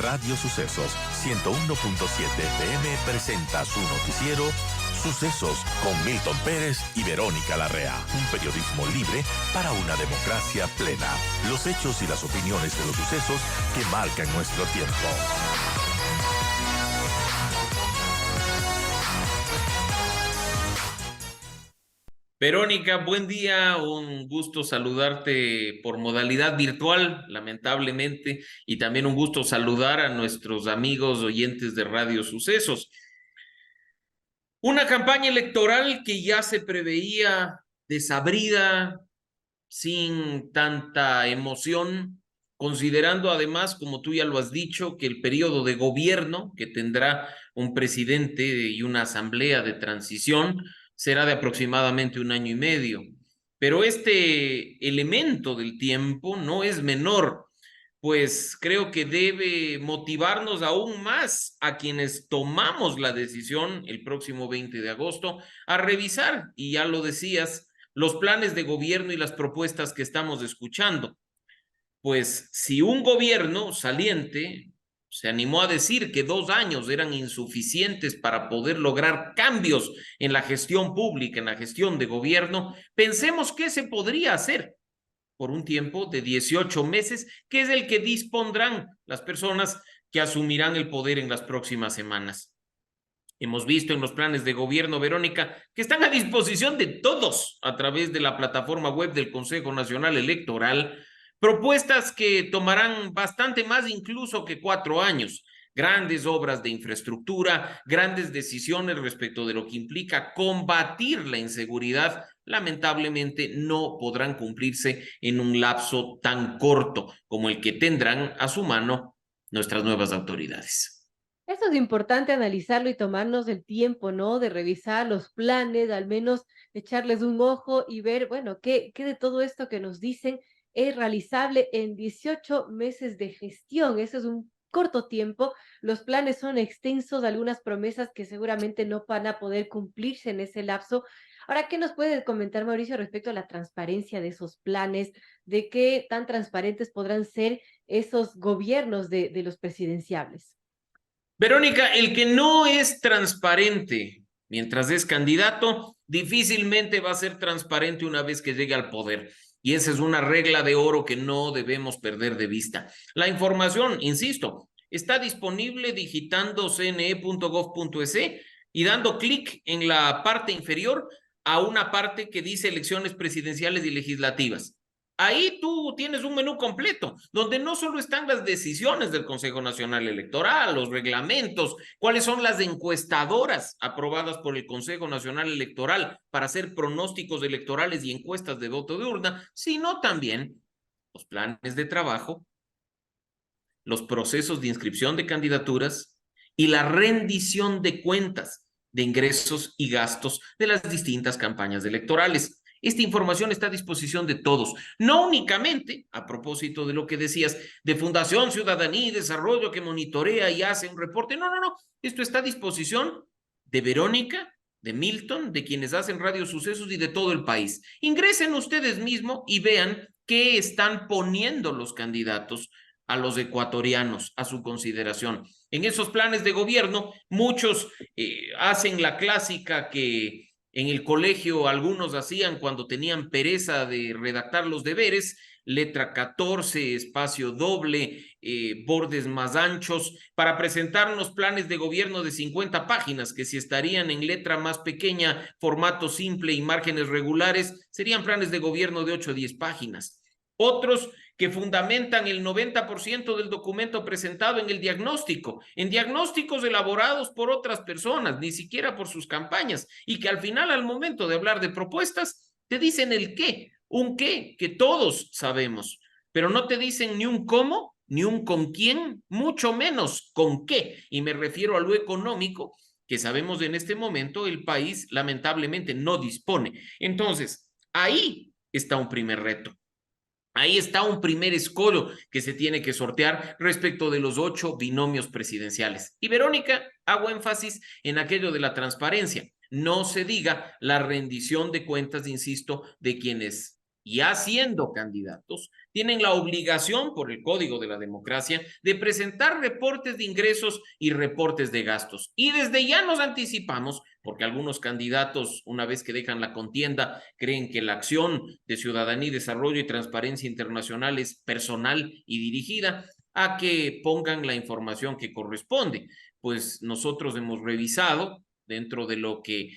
Radio Sucesos 101.7 FM presenta su noticiero Sucesos con Milton Pérez y Verónica Larrea. Un periodismo libre para una democracia plena. Los hechos y las opiniones de los sucesos que marcan nuestro tiempo. Verónica, buen día, un gusto saludarte por modalidad virtual, lamentablemente, y también un gusto saludar a nuestros amigos oyentes de Radio Sucesos. Una campaña electoral que ya se preveía desabrida, sin tanta emoción, considerando además, como tú ya lo has dicho, que el periodo de gobierno que tendrá un presidente y una asamblea de transición será de aproximadamente 1 año y medio. Pero este elemento del tiempo no es menor, pues creo que debe motivarnos aún más a quienes tomamos la decisión el próximo 20 de agosto a revisar, y ya lo decías, los planes de gobierno y las propuestas que estamos escuchando. Pues si un gobierno saliente se animó a decir que 2 años eran insuficientes para poder lograr cambios en la gestión pública, en la gestión de gobierno, pensemos qué se podría hacer por un tiempo de 18 meses, que es el que dispondrán las personas que asumirán el poder en las próximas semanas. Hemos visto en los planes de gobierno, Verónica, que están a disposición de todos a través de la plataforma web del Consejo Nacional Electoral, propuestas que tomarán bastante más incluso que 4 años. Grandes obras de infraestructura, grandes decisiones respecto de lo que implica combatir la inseguridad, lamentablemente no podrán cumplirse en un lapso tan corto como el que tendrán a su mano nuestras nuevas autoridades. Esto es importante analizarlo y tomarnos el tiempo, ¿no? De revisar los planes, al menos echarles un ojo y ver, bueno, qué de todo esto que nos dicen es realizable en 18 meses de gestión. Eso es un corto tiempo. Los planes son extensos, algunas promesas que seguramente no van a poder cumplirse en ese lapso. Ahora, ¿qué nos puede comentar, Mauricio, respecto a la transparencia de esos planes? ¿De qué tan transparentes podrán ser esos gobiernos de los presidenciables? Verónica, el que no es transparente mientras es candidato, difícilmente va a ser transparente una vez que llegue al poder. Y esa es una regla de oro que no debemos perder de vista. La información, insisto, está disponible digitando cne.gov.es y dando clic en la parte inferior a una parte que dice elecciones presidenciales y legislativas. Ahí tú tienes un menú completo, donde no solo están las decisiones del Consejo Nacional Electoral, los reglamentos, cuáles son las encuestadoras aprobadas por el Consejo Nacional Electoral para hacer pronósticos electorales y encuestas de voto de urna, sino también los planes de trabajo, los procesos de inscripción de candidaturas y la rendición de cuentas de ingresos y gastos de las distintas campañas electorales. Esta información está a disposición de todos, no únicamente, a propósito de lo que decías, de Fundación Ciudadanía y Desarrollo que monitorea y hace un reporte. No, esto está a disposición de Verónica, de Milton, de quienes hacen Radio Sucesos y de todo el país. Ingresen ustedes mismos y vean qué están poniendo los candidatos a los ecuatorianos a su consideración. En esos planes de gobierno, muchos hacen la clásica que en el colegio algunos hacían cuando tenían pereza de redactar los deberes: letra 14, espacio doble, bordes más anchos, para presentarnos planes de gobierno de 50 páginas, que si estarían en letra más pequeña, formato simple y márgenes regulares, serían planes de gobierno de 8 o 10 páginas. Otros que fundamentan el 90% del documento presentado en el diagnóstico, en diagnósticos elaborados por otras personas, ni siquiera por sus campañas, y que al final, al momento de hablar de propuestas, te dicen el qué, un qué que todos sabemos, pero no te dicen ni un cómo, ni un con quién, mucho menos con qué, y me refiero a lo económico, que sabemos en este momento el país lamentablemente no dispone. Entonces, ahí está un primer reto. Ahí está un primer escollo que se tiene que sortear respecto de los 8 binomios presidenciales. Y Verónica, hago énfasis en aquello de la transparencia. No se diga la rendición de cuentas, insisto, de quienes ya siendo candidatos, tienen la obligación por el Código de la Democracia de presentar reportes de ingresos y reportes de gastos. Y desde ya nos anticipamos, porque algunos candidatos, una vez que dejan la contienda, creen que la acción de Ciudadanía y Desarrollo y Transparencia Internacional es personal y dirigida a que pongan la información que corresponde. Pues nosotros hemos revisado dentro de lo que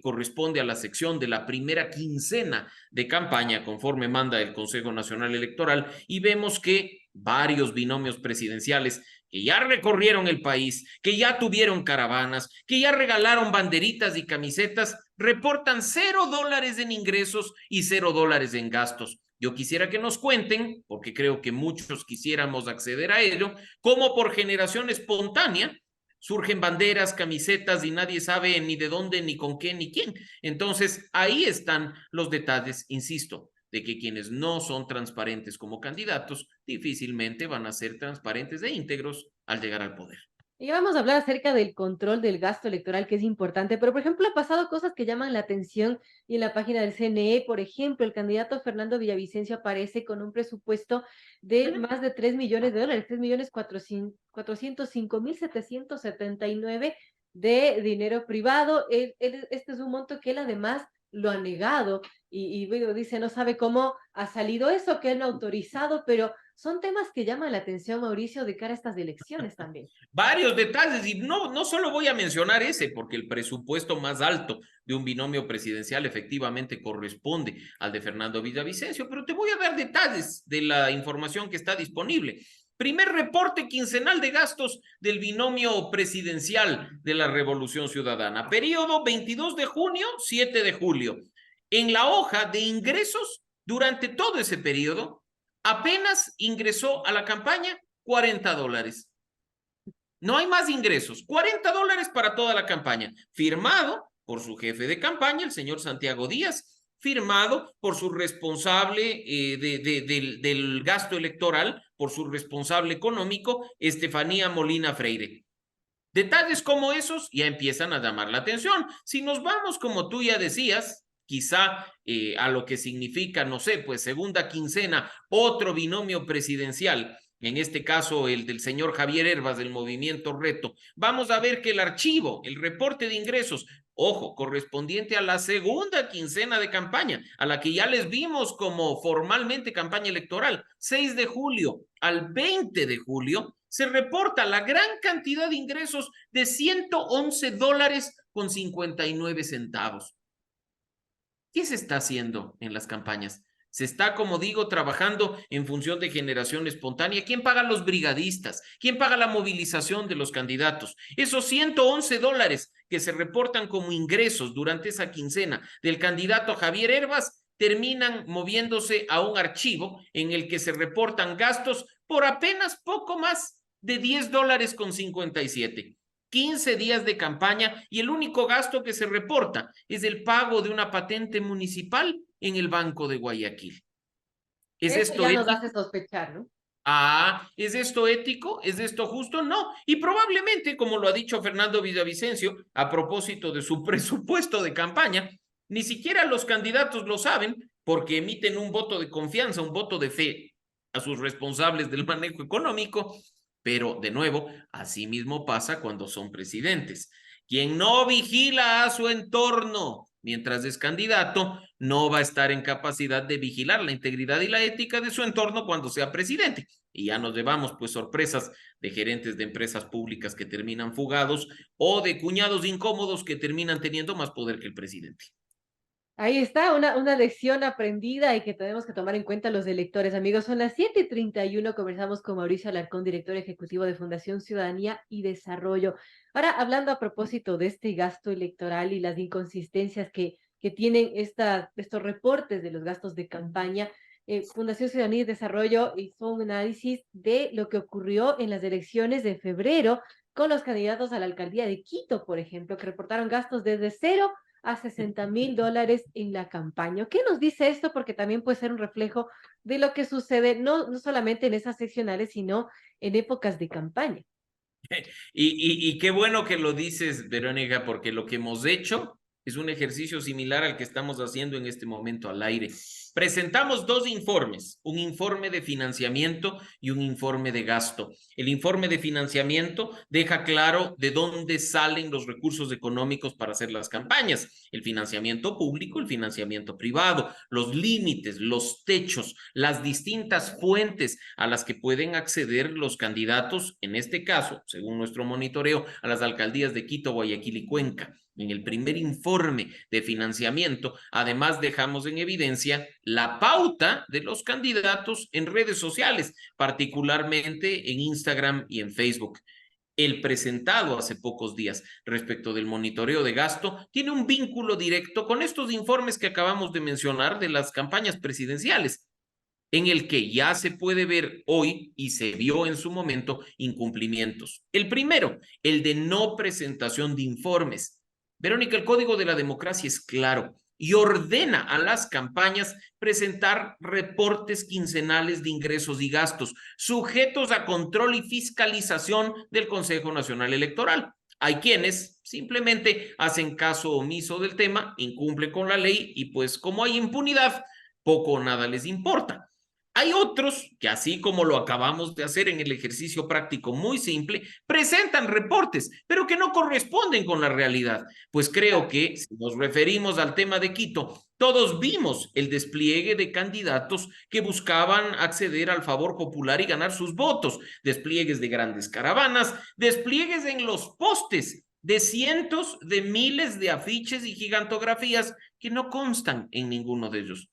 corresponde a la sección de la primera quincena de campaña, conforme manda el Consejo Nacional Electoral, y vemos que varios binomios presidenciales que ya recorrieron el país, que ya tuvieron caravanas, que ya regalaron banderitas y camisetas, reportan $0 en ingresos y $0 en gastos. Yo quisiera que nos cuenten, porque creo que muchos quisiéramos acceder a ello, cómo por generación espontánea surgen banderas, camisetas y nadie sabe ni de dónde, ni con qué, ni quién. Entonces, ahí están los detalles, insisto, de que quienes no son transparentes como candidatos difícilmente van a ser transparentes e íntegros al llegar al poder. Y vamos a hablar acerca del control del gasto electoral, que es importante, pero por ejemplo, ha pasado cosas que llaman la atención y en la página del CNE, por ejemplo, el candidato Fernando Villavicencio aparece con un presupuesto de más de $3 millones, $3.405.779 de dinero privado. Este es un monto que él además lo ha negado y dice, no sabe cómo ha salido eso, que él no ha autorizado, pero son temas que llaman la atención, Mauricio, de cara a estas elecciones también. Varios detalles, y no solo voy a mencionar ese, porque el presupuesto más alto de un binomio presidencial efectivamente corresponde al de Fernando Villavicencio, pero te voy a dar detalles de la información que está disponible. Primer reporte quincenal de gastos del binomio presidencial de la Revolución Ciudadana, periodo 22 de junio, 7 de julio. En la hoja de ingresos, durante todo ese periodo, apenas ingresó a la campaña $40. No hay más ingresos, $40 para toda la campaña, firmado por su jefe de campaña, el señor Santiago Díaz, firmado por su responsable del gasto electoral, por su responsable económico, Estefanía Molina Freire. Detalles como esos ya empiezan a llamar la atención. Si nos vamos, como tú ya decías, quizá a lo que significa, no sé, pues segunda quincena, otro binomio presidencial, en este caso el del señor Javier Hervas del Movimiento Reto, vamos a ver que el archivo, el reporte de ingresos, ojo, correspondiente a la segunda quincena de campaña, a la que ya les vimos como formalmente campaña electoral, 6 de julio al 20 de julio, se reporta la gran cantidad de ingresos de $111.59. ¿Qué se está haciendo en las campañas? Se está, como digo, trabajando en función de generación espontánea. ¿Quién paga los brigadistas? ¿Quién paga la movilización de los candidatos? Esos $111 que se reportan como ingresos durante esa quincena del candidato Javier Hervas terminan moviéndose a un archivo en el que se reportan gastos por apenas poco más de $10.57. 15 días de campaña y el único gasto que se reporta es el pago de una patente municipal en el Banco de Guayaquil. ¿Es Eso esto ya nos ético? hace sospechar, ¿no? ¿Es esto ético? ¿Es esto justo? No. Y probablemente, como lo ha dicho Fernando Villavicencio, a propósito de su presupuesto de campaña, ni siquiera los candidatos lo saben porque emiten un voto de confianza, un voto de fe a sus responsables del manejo económico. Pero, de nuevo, así mismo pasa cuando son presidentes. Quien no vigila a su entorno mientras es candidato, no va a estar en capacidad de vigilar la integridad y la ética de su entorno cuando sea presidente. Y ya nos llevamos pues sorpresas de gerentes de empresas públicas que terminan fugados o de cuñados incómodos que terminan teniendo más poder que el presidente. Ahí está, una lección aprendida y que tenemos que tomar en cuenta los electores. Amigos, son las 7:31. Conversamos con Mauricio Alarcón, director ejecutivo de Fundación Ciudadanía y Desarrollo. Ahora, hablando a propósito de este gasto electoral y las inconsistencias que tienen estos reportes de los gastos de campaña, Fundación Ciudadanía y Desarrollo hizo un análisis de lo que ocurrió en las elecciones de febrero con los candidatos a la alcaldía de Quito, por ejemplo, que reportaron gastos desde $0 a $60.000 en la campaña. ¿Qué nos dice esto? Porque también puede ser un reflejo de lo que sucede no solamente en esas seccionales, sino en épocas de campaña. Y qué bueno que lo dices, Verónica, porque lo que hemos hecho es un ejercicio similar al que estamos haciendo en este momento al aire. Presentamos dos informes, un informe de financiamiento y un informe de gasto. El informe de financiamiento deja claro de dónde salen los recursos económicos para hacer las campañas, el financiamiento público, el financiamiento privado, los límites, los techos, las distintas fuentes a las que pueden acceder los candidatos, en este caso, según nuestro monitoreo, a las alcaldías de Quito, Guayaquil y Cuenca. En el primer informe de financiamiento, además dejamos en evidencia la pauta de los candidatos en redes sociales, particularmente en Instagram y en Facebook. El presentado hace pocos días respecto del monitoreo de gasto tiene un vínculo directo con estos informes que acabamos de mencionar de las campañas presidenciales, en el que ya se puede ver hoy y se vio en su momento incumplimientos. El primero, el de no presentación de informes. Verónica, el Código de la Democracia es claro y ordena a las campañas presentar reportes quincenales de ingresos y gastos, sujetos a control y fiscalización del Consejo Nacional Electoral. Hay quienes simplemente hacen caso omiso del tema, incumplen con la ley y pues como hay impunidad, poco o nada les importa. Hay otros que, así como lo acabamos de hacer en el ejercicio práctico muy simple, presentan reportes, pero que no corresponden con la realidad. Pues creo que, si nos referimos al tema de Quito, todos vimos el despliegue de candidatos que buscaban acceder al favor popular y ganar sus votos, despliegues de grandes caravanas, despliegues en los postes de cientos de miles de afiches y gigantografías que no constan en ninguno de ellos.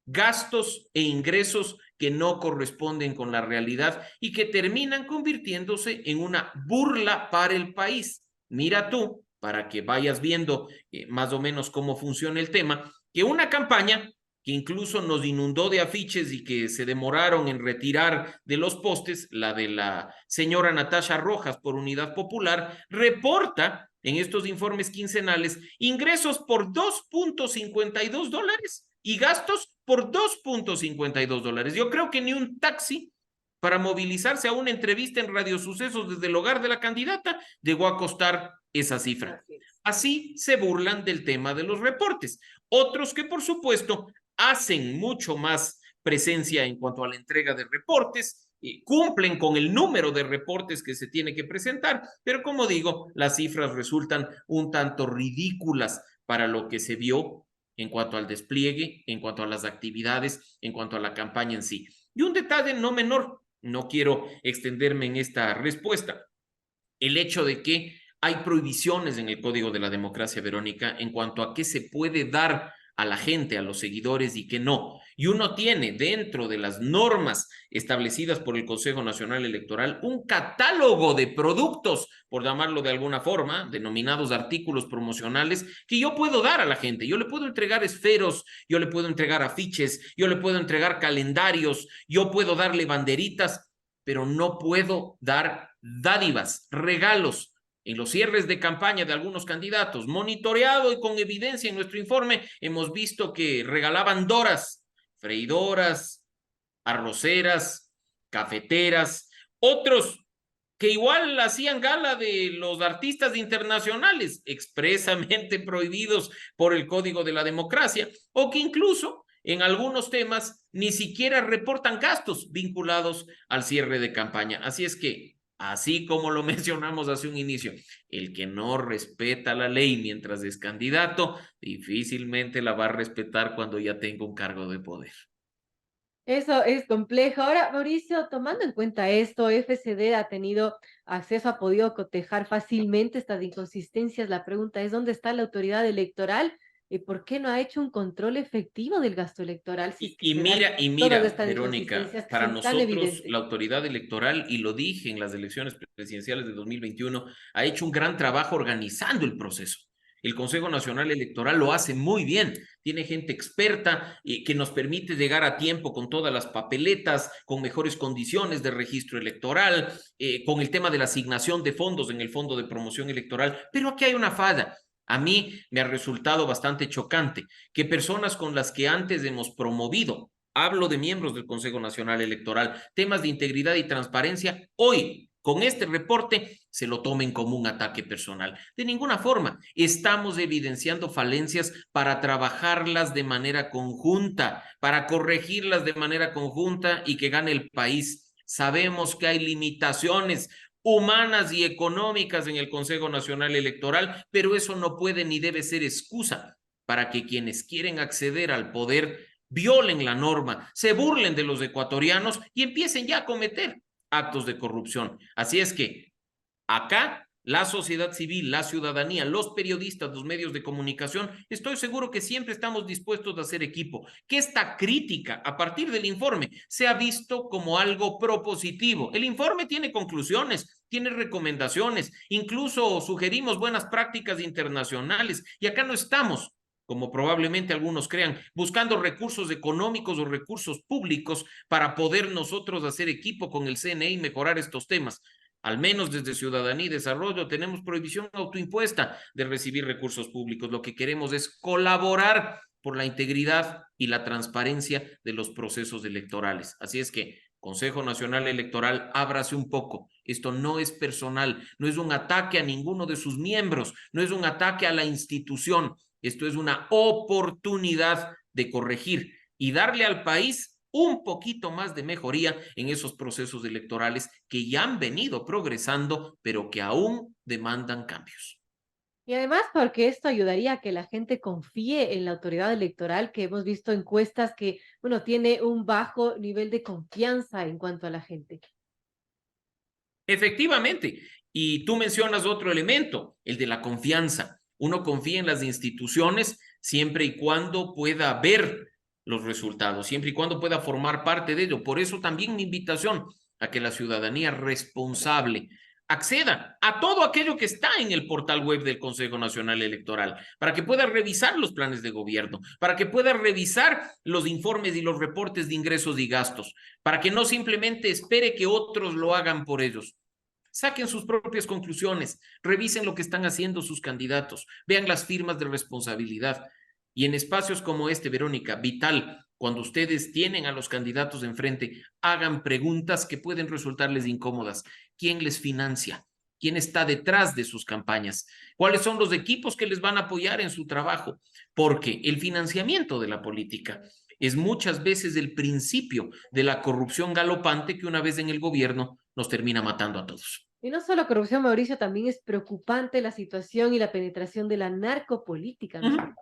Gastos e ingresos que no corresponden con la realidad y que terminan convirtiéndose en una burla para el país. Mira tú, para que vayas viendo más o menos cómo funciona el tema, que una campaña que incluso nos inundó de afiches y que se demoraron en retirar de los postes, la de la señora Natasha Rojas por Unidad Popular, reporta en estos informes quincenales ingresos por $2.52 y gastos por $2.52. Yo creo que ni un taxi para movilizarse a una entrevista en Radio Sucesos desde el hogar de la candidata llegó a costar esa cifra. Así se burlan del tema de los reportes. Otros que, por supuesto, hacen mucho más presencia en cuanto a la entrega de reportes, cumplen con el número de reportes que se tiene que presentar, pero como digo, las cifras resultan un tanto ridículas para lo que se vio en cuanto al despliegue, en cuanto a las actividades, en cuanto a la campaña en sí. Y un detalle no menor, no quiero extenderme en esta respuesta, el hecho de que hay prohibiciones en el Código de la Democracia, Verónica, en cuanto a qué se puede dar a la gente, a los seguidores y qué no. Y uno tiene dentro de las normas establecidas por el Consejo Nacional Electoral un catálogo de productos, por llamarlo de alguna forma, denominados artículos promocionales, que yo puedo dar a la gente. Yo le puedo entregar esferos, yo le puedo entregar afiches, yo le puedo entregar calendarios, yo puedo darle banderitas, pero no puedo dar dádivas, regalos. En los cierres de campaña de algunos candidatos, monitoreado y con evidencia en nuestro informe, hemos visto que regalaban doras, freidoras, arroceras, cafeteras, otros que igual hacían gala de los artistas internacionales, expresamente prohibidos por el Código de la Democracia, o que incluso en algunos temas ni siquiera reportan gastos vinculados al cierre de campaña. Así es que, así como lo mencionamos hace un inicio, el que no respeta la ley mientras es candidato, difícilmente la va a respetar cuando ya tenga un cargo de poder. Eso es complejo. Ahora, Mauricio, tomando en cuenta esto, FCD ha tenido acceso, ha podido cotejar fácilmente estas inconsistencias. La pregunta es, ¿dónde está la autoridad electoral? ¿Y por qué no ha hecho un control efectivo del gasto electoral? Si es que mira, Verónica, para nosotros la autoridad electoral, y lo dije en las elecciones presidenciales de 2021, ha hecho un gran trabajo organizando el proceso. El Consejo Nacional Electoral lo hace muy bien, tiene gente experta que nos permite llegar a tiempo con todas las papeletas, con mejores condiciones de registro electoral, con el tema de la asignación de fondos en el Fondo de Promoción Electoral, pero aquí hay una falla. A mí me ha resultado bastante chocante que personas con las que antes hemos promovido, hablo de miembros del Consejo Nacional Electoral, temas de integridad y transparencia, hoy con este reporte se lo tomen como un ataque personal. De ninguna forma. Estamos evidenciando falencias para trabajarlas de manera conjunta, para corregirlas de manera conjunta y que gane el país. Sabemos que hay limitaciones humanas y económicas en el Consejo Nacional Electoral, pero eso no puede ni debe ser excusa para que quienes quieren acceder al poder violen la norma, se burlen de los ecuatorianos y empiecen ya a cometer actos de corrupción. Así es que acá la sociedad civil, la ciudadanía, los periodistas, los medios de comunicación, estoy seguro que siempre estamos dispuestos a hacer equipo. Que esta crítica a partir del informe sea visto como algo propositivo. El informe tiene conclusiones, tiene recomendaciones, incluso sugerimos buenas prácticas internacionales y acá no estamos, como probablemente algunos crean, buscando recursos económicos o recursos públicos para poder nosotros hacer equipo con el CNE y mejorar estos temas. Al menos desde Ciudadanía y Desarrollo tenemos prohibición autoimpuesta de recibir recursos públicos. Lo que queremos es colaborar por la integridad y la transparencia de los procesos electorales. Así es que, Consejo Nacional Electoral, ábrase un poco. Esto no es personal, no es un ataque a ninguno de sus miembros, no es un ataque a la institución. Esto es una oportunidad de corregir y darle al país un poquito más de mejoría en esos procesos electorales que ya han venido progresando, pero que aún demandan cambios. Y además porque esto ayudaría a que la gente confíe en la autoridad electoral, que hemos visto encuestas que, bueno, tiene un bajo nivel de confianza en cuanto a la gente. Efectivamente, y tú mencionas otro elemento, el de la confianza. Uno confía en las instituciones siempre y cuando pueda ver los resultados, siempre y cuando pueda formar parte de ello. Por eso también mi invitación a que la ciudadanía responsable acceda a todo aquello que está en el portal web del Consejo Nacional Electoral, para que pueda revisar los planes de gobierno, para que pueda revisar los informes y los reportes de ingresos y gastos, para que no simplemente espere que otros lo hagan por ellos. Saquen sus propias conclusiones, revisen lo que están haciendo sus candidatos, vean las firmas de responsabilidad. Y en espacios como este, Verónica, vital, cuando ustedes tienen a los candidatos enfrente, hagan preguntas que pueden resultarles incómodas. ¿Quién les financia? ¿Quién está detrás de sus campañas? ¿Cuáles son los equipos que les van a apoyar en su trabajo? Porque el financiamiento de la política es muchas veces el principio de la corrupción galopante que una vez en el gobierno nos termina matando a todos. Y no solo corrupción, Mauricio, también es preocupante la situación y la penetración de la narcopolítica, ¿no?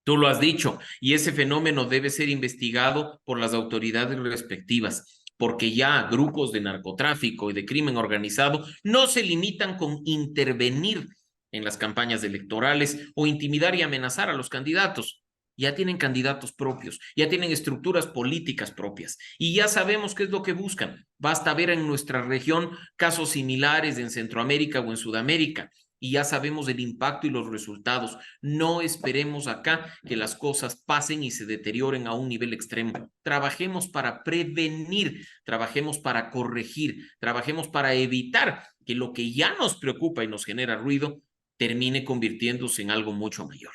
Tú lo has dicho, y ese fenómeno debe ser investigado por las autoridades respectivas, porque ya grupos de narcotráfico y de crimen organizado no se limitan con intervenir en las campañas electorales o intimidar y amenazar a los candidatos. Ya tienen candidatos propios, ya tienen estructuras políticas propias y ya sabemos qué es lo que buscan. Basta ver en nuestra región casos similares en Centroamérica o en Sudamérica y ya sabemos el impacto y los resultados. No esperemos acá que las cosas pasen y se deterioren a un nivel extremo. Trabajemos para prevenir, trabajemos para corregir, trabajemos para evitar que lo que ya nos preocupa y nos genera ruido termine convirtiéndose en algo mucho mayor.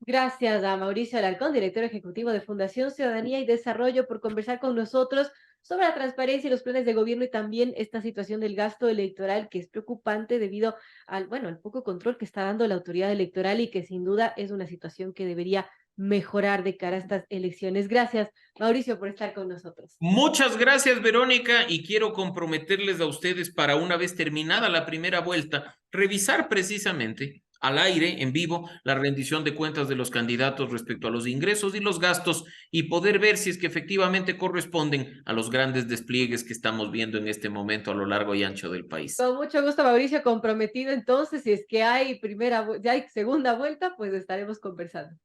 Gracias a Mauricio Alarcón, director ejecutivo de Fundación Ciudadanía y Desarrollo, por conversar con nosotros sobre la transparencia y los planes de gobierno y también esta situación del gasto electoral que es preocupante debido al, bueno, al poco control que está dando la autoridad electoral y que sin duda es una situación que debería mejorar de cara a estas elecciones. Gracias, Mauricio, por estar con nosotros. Muchas gracias, Verónica, y quiero comprometerles a ustedes para una vez terminada la primera vuelta, revisar precisamente al aire, en vivo, la rendición de cuentas de los candidatos respecto a los ingresos y los gastos y poder ver si es que efectivamente corresponden a los grandes despliegues que estamos viendo en este momento a lo largo y ancho del país. Con mucho gusto, Mauricio, comprometido entonces, si es que hay ya hay segunda vuelta, pues estaremos conversando.